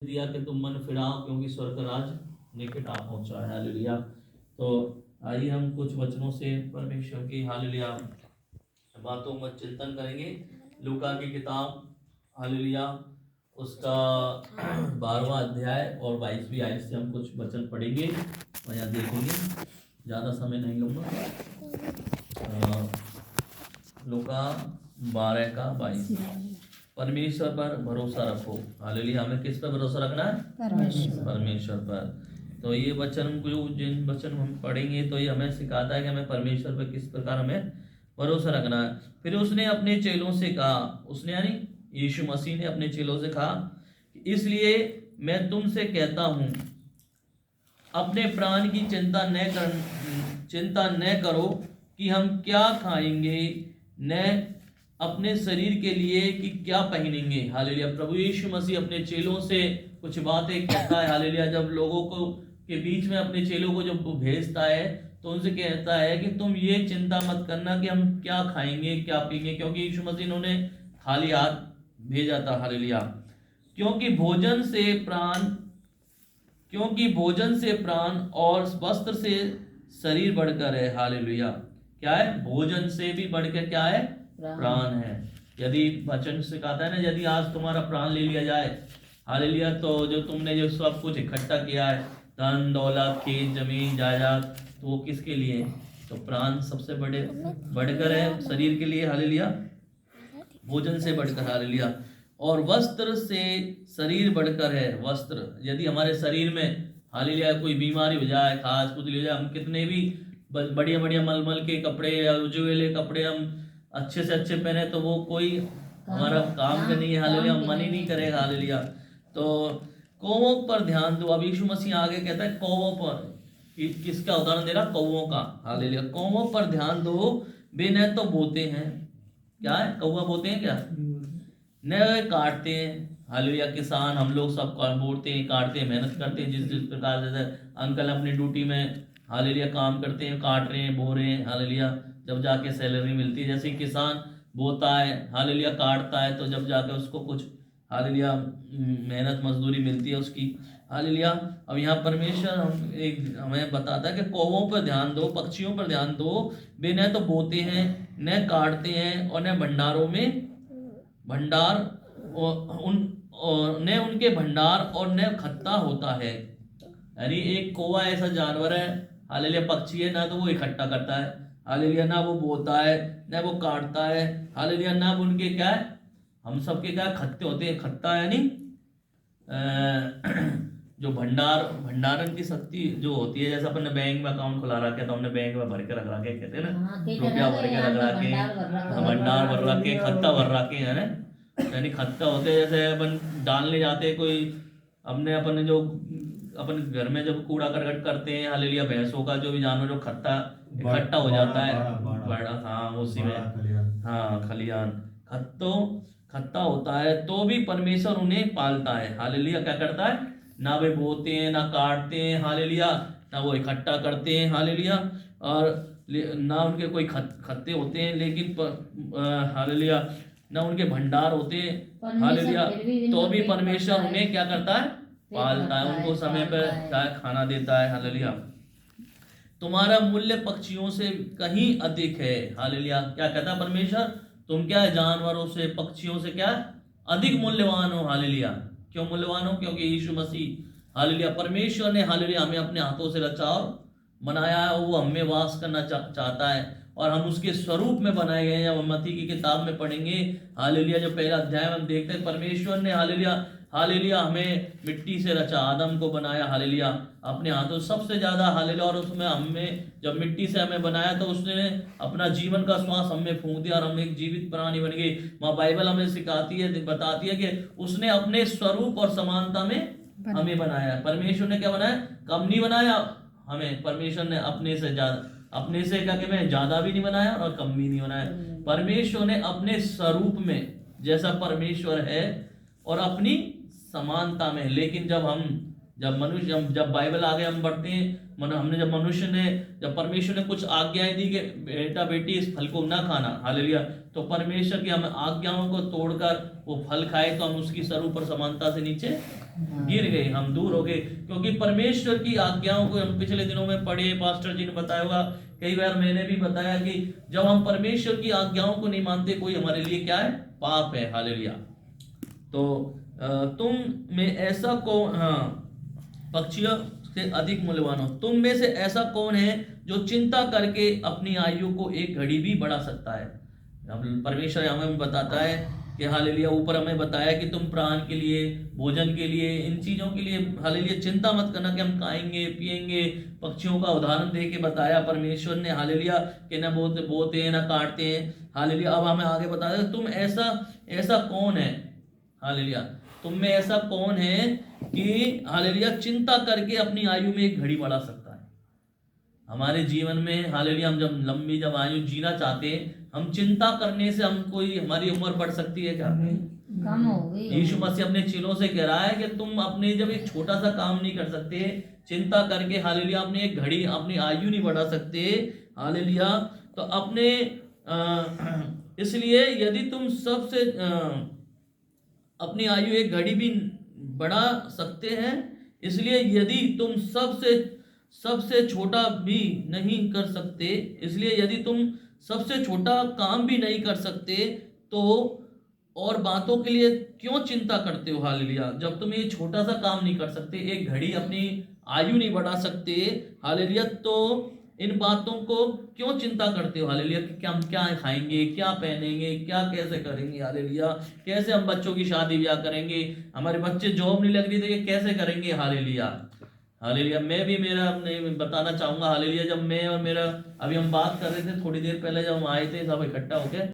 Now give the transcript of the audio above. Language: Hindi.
दिया कि तुम मन फिराओ क्योंकि स्वर्ग राज निकट आ पहुंचा है। हालेलुया। तो आइए हम कुछ वचनों से परमेश्वर की हालेलुया बातों में चिंतन करेंगे। लूका की किताब हालेलुया उसका 12वां अध्याय और 22वीं आयत से हम कुछ वचन पढ़ेंगे और यहाँ देखेंगे, ज़्यादा समय नहीं लूँगा। लूका 12 का 22। परमेश्वर पर भरोसा रखो। हालेलुया। हमें किस पर भरोसा रखना है? परमेश्वर पर। तो ये वचन जो जिन वचन हम पढ़ेंगे तो ये हमें सिखाता है कि हमें परमेश्वर पर किस प्रकार हमें भरोसा रखना है। फिर उसने अपने चेलों से कहा, उसने यानी यीशु मसीह ने अपने चेलों से कहा, इसलिए मैं तुमसे कहता हूं अपने प्राण की चिंता न करो कि हम क्या खाएंगे, न अपने शरीर के लिए कि क्या पहनेंगे। हालेलुया। प्रभु यीशु मसीह अपने चेलों से कुछ बातें कहता है। हालेलुया। जब लोगों को के बीच में अपने चेलों को जब वो भेजता है तो उनसे कहता है कि तुम ये चिंता मत करना कि हम क्या खाएंगे क्या पिएंगे, क्योंकि यीशु मसीह इन्होंने खाली हाथ भेजा था। हालेलुया। क्योंकि भोजन से प्राण और वस्त्र से शरीर बढ़कर है। हालेलुया। क्या है? भोजन से भी बढ़कर क्या है? प्राण है। यदि वचन से कहता है ना, यदि आज तुम्हारा प्राण ले लिया जाए, हालेलुया, तो जो तुमने जो सब कुछ इकट्ठा किया है, धन दौलत खेत जमीन जायदाद, तो वो किसके लिए? तो प्राण सबसे बढ़कर है शरीर के लिए। हालेलुया। भोजन से बढ़कर। हालेलुया। और वस्त्र से शरीर बढ़कर है। वस्त्र, यदि हमारे शरीर में हालेलुया कोई बीमारी हो जाए, खास कुछ हो जाए, हम कितने भी बढ़िया बढ़िया मलमल के कपड़े या उजवेले कपड़े हम अच्छे से अच्छे पहने तो वो कोई हमारा काम का नहीं है। हालेलुया। मन ही नहीं करेगा। हालेलुया। तो कौवों पर ध्यान दो। अब यीशु मसीह आगे कहता है कौवों पर, किसका उदाहरण दे रहा? कौवों का। हालेलुया। कौवों पर ध्यान दो, वे न तो बोते हैं, क्या है? कौवा बोते हैं क्या? न वे काटते हैं। हालेलुया। किसान हम लोग सब बोते हैं, काटते हैं, मेहनत करते हैं, जिस प्रकार से अंकल अपनी ड्यूटी में हालेलुया काम करते हैं, काट रहे हैं, बो रहे हैं। हालेलुया। जब जाके सैलरी मिलती है, जैसे किसान बोता है, हालेलुया, काटता है, तो जब जाके उसको कुछ हालेलुया मेहनत मजदूरी मिलती है उसकी। हालेलुया। अब यहाँ परमेश्वर हमें बताता है कि कौवों पर ध्यान दो, पक्षियों पर ध्यान दो, वे न तो बोते हैं न काटते हैं और न भंडारों में भंडार न उनके भंडार और न खत्ता होता है। यानी एक कौवा ऐसा जानवर है, हालेलुया, पक्षी है, ना तो वो इकट्ठा करता है, हालेलुया, ना वो बोता है, ना वो काटता है, हालेलुया, ना उनके क्या है, हम सबके क्या खत्ते होते हैं। खत्ता यानी जो भंडारण की शक्ति जो होती है, जैसे अपन ने बैंक में अकाउंट खुला रखा है तो हमने बैंक में भर के रख रखे, कहते हैं ना, रुपया भर के रख रखे, भंडार भर रखे, खत्ता भर रखे है ना। यानी खत्ता होते हैं जैसे अपन डालने जाते हैं कोई, अपने अपन जो अपन घर में जब कूड़ा करकट करते हैं, हालेलुया, भैंसों का जो भी जानवर जो खत्ता इकट्ठा हो जाता है, बड़ा, हाँ उसी में, हाँ खलियान, खत्ता होता है, तो भी परमेश्वर उन्हें पालता है। हालेलुया। क्या करता है? ना वे बोते हैं, ना काटते हैं, हालेलुया, ना वो इकट्ठा करते हैं, हालेलुया, और ना उनके कोई खत्ते होते हैं, लेकिन हालेलुया, ना उनके भंडार होते हैं, हालेलुया, तो भी परमेश्वर उन्हें क्या करता है? पालता है, उनको समय पर क्या खाना देता है। हालेलुया। तुम्हारा मूल्य पक्षियों से कहीं अधिक है। हालेलुया। क्या कहता है परमेश्वर? तुम क्या है? जानवरों से, पक्षियों से क्या अधिक मूल्यवान हो। हालेलुया। क्यों मूल्यवान हो? क्योंकि यीशु मसीह, हालेलुया, परमेश्वर ने, हालेलुया, हमें अपने हाथों से रचा और बनाया है, वो हमें वास करना चाहता है और हम उसके स्वरूप में बनाए गए हैं। मत्ती की किताब में पढ़ेंगे, हालेलुया, जो पहला अध्याय में हम देखते हैं, परमेश्वर ने हालेलुया हमें मिट्टी से रचा, आदम को बनाया, हालेलुया, अपने हाथों सबसे ज्यादा, हालेलुया, और उसमें हमें जब मिट्टी से हमें बनाया तो उसने अपना जीवन का श्वास हमें फूंक दिया और हम एक जीवित प्राणी बन गए। माँ बाइबल हमें सिखाती है, बताती है कि उसने अपने स्वरूप और समानता में हमें बनाया। परमेश्वर ने क्या बनाया? कम नहीं बनाया हमें, परमेश्वर ने अपने से क्या कहते हैं, ज्यादा भी नहीं बनाया और कम भी नहीं बनाया। परमेश्वर ने अपने स्वरूप में, जैसा परमेश्वर है, और अपनी समानता में। लेकिन जब बाइबल आगे हम बढ़ते हैं, जब परमेश्वर ने कुछ आज्ञाएं दी कि बेटा बेटी इस फल को ना खाना, हालेलुया, तो परमेश्वर की हम आज्ञाओं को तोड़कर वो फल खाए तो हम उसकी स्वरूप और समानता से नीचे गिर गए, हम दूर हो गए, क्योंकि परमेश्वर की आज्ञाओं को हम पिछले दिनों में पढ़े, पास्टर जी ने बताया होगा, कई बार मैंने भी बताया कि जब हम परमेश्वर की आज्ञाओं को नहीं मानते, कोई हमारे लिए क्या है, पाप है। हालेलुया। तो तुम में ऐसा कौन, हाँ, पक्षियों से अधिक मूल्यवान हो, तुम में से ऐसा कौन है जो चिंता करके अपनी आयु को एक घड़ी भी बढ़ा सकता है। अब परमेश्वर हमें बताता है कि हालेलुया, ऊपर हमें बताया कि तुम प्राण के लिए, भोजन के लिए, इन चीजों के लिए हालेलुया चिंता मत करना कि हम खाएंगे पिएंगे। पक्षियों का उदाहरण दे के बताया परमेश्वर ने, हालेलुया, कि न बोते हैं, न काटते हैं। हालेलुया। अब हमें आगे बताया तुम ऐसा कौन है, हालेलुया, तुम में ऐसा कौन है कि हालेलुया चिंता करके अपनी आयु में एक घड़ी बढ़ा सकता है। हमारे जीवन में हालेलुया, हम जब लंबी आयु जीना चाहते हैं, हम चिंता करने से हम कोई हमारी उम्र बढ़ सकती है क्या? कम हो गई। यीशु मसीह अपने चेलों से कह रहा है कि तुम अपने जब एक छोटा सा काम नहीं कर सकते चिंता करके, हालेलुया, अपनी एक घड़ी अपनी आयु नहीं बढ़ा सकते, हालेलुया, तो अपने इसलिए यदि तुम सबसे अपनी आयु एक घड़ी भी बढ़ा सकते हैं, इसलिए यदि तुम सबसे छोटा भी नहीं कर सकते, इसलिए यदि तुम सबसे छोटा काम भी नहीं कर सकते, तो और बातों के लिए क्यों चिंता करते हो। हालेलुया। जब तुम ये छोटा सा काम नहीं कर सकते, एक घड़ी अपनी आयु नहीं बढ़ा सकते, हालेलुया, तो इन बातों को क्यों चिंता करते हो। हालेलुया, कि हम क्या खाएंगे, क्या पहनेंगे, क्या कैसे करेंगे, हालेलुया, कैसे हम बच्चों की शादी ब्याह करेंगे, हमारे बच्चे जॉब नहीं लग रही तो ये कैसे करेंगे। हालेलुया। हालेलुया। मैं भी मेरा अपने बताना चाहूंगा, हालेलुया, जब मैं और मेरा, अभी हम बात कर रहे थे थोड़ी देर पहले, जब हम आए थे सब इकट्ठा होकर,